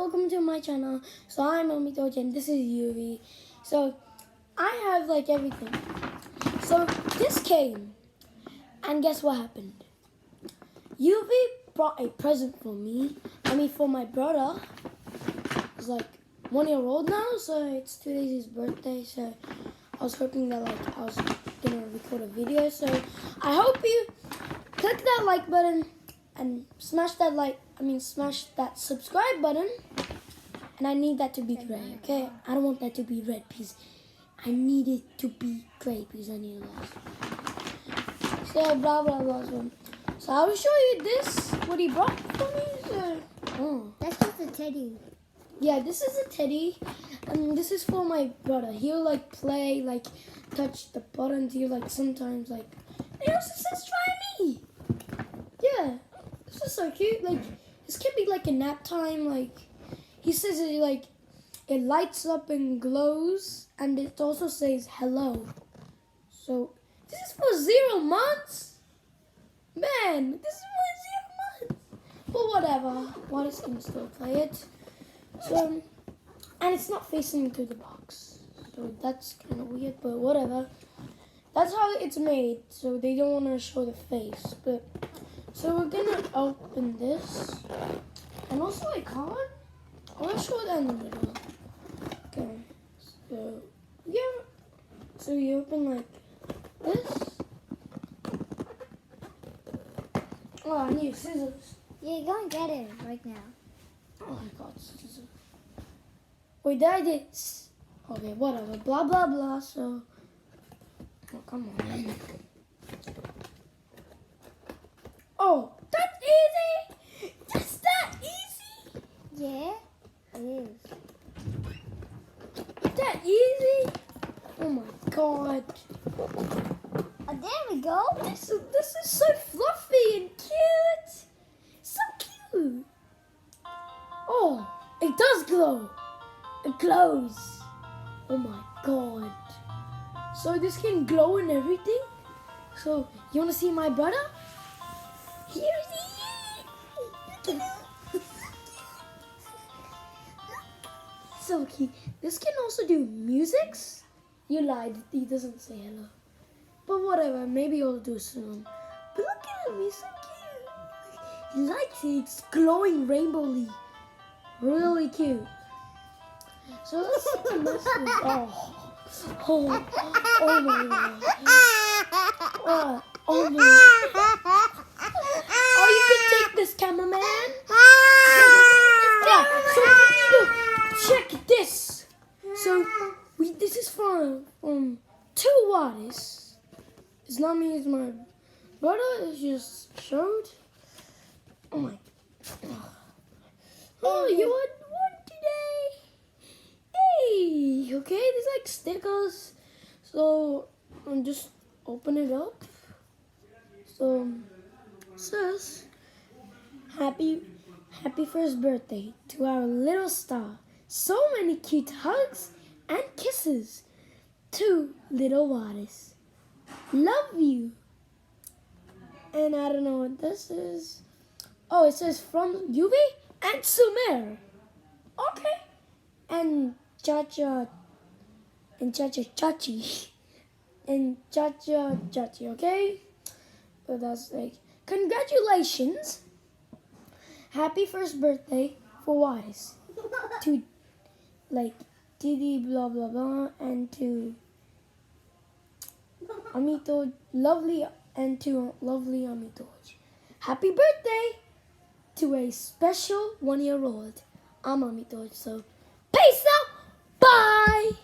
welcome to my channel. So I'm Amitoji and this is UV. So I have like everything. So this came and guess what happened? UV brought a present for me. For my brother. He's like 1 year old now, so it's today's his birthday. So I was hoping that I was gonna record a video. So I hope you click that like button and smash that subscribe button. And I need that to be gray, okay? I don't want that to be red because I need it to be gray because I need that. So blah blah blah. So I will show you this, what he brought for me. That's just a teddy. Yeah, this is a teddy. And this is for my brother. He'll play, touch the buttons. He'll sometimes it also says try me. Yeah. This is so cute. This could be a nap time. He says it lights up and glows, and it also says hello. So this is for 0 months. Man, this is for 0 months. But whatever. Wallace can still play it. So, and it's not facing into the box. So that's kind of weird, but whatever. That's how it's made. So they don't want to show the face, but. So we're gonna open this, and also a card. I want to show that in the middle. Okay, so yeah, so you open this. Oh, I need scissors. Yeah, go and get it right now. Oh my God, scissors. Wait, did I do? Okay, whatever. Blah blah blah. So, oh come on. Oh, that's easy! Just that easy? Yeah, it is. That easy? Oh my God. Oh, there we go. This is so fluffy and cute. So cute. Oh, it does glow. It glows. Oh my God. So this can glow and everything? So, you want to see my brother? Here's he. So cute. This can also do musics. You lied. He doesn't say hello. But whatever. Maybe he'll do soon. But look at him. He's so cute. He likes it. It's glowing rainbowly. Really cute. So let's see the message. Oh my God. Oh my God. Oh, you can take this, cameraman. Yeah, so we need to check this. So this is from 2 watts. It's not me, it's my brother. It just showed. Oh my. Oh, you want one today? Hey, okay. There's stickers. So just open it up. So says happy first birthday to our little star. So many cute hugs and kisses to little Wattis. Love you. And I don't know what this is. Oh, it says from UV and Sumer. Okay. And Chacha and Chachi and Chachi, okay? So that's congratulations. Happy first birthday for Wise. To Didi blah blah blah and to Amito lovely and to lovely Amito. Happy birthday to a special 1 year old. I'm Amito. So peace out. Bye.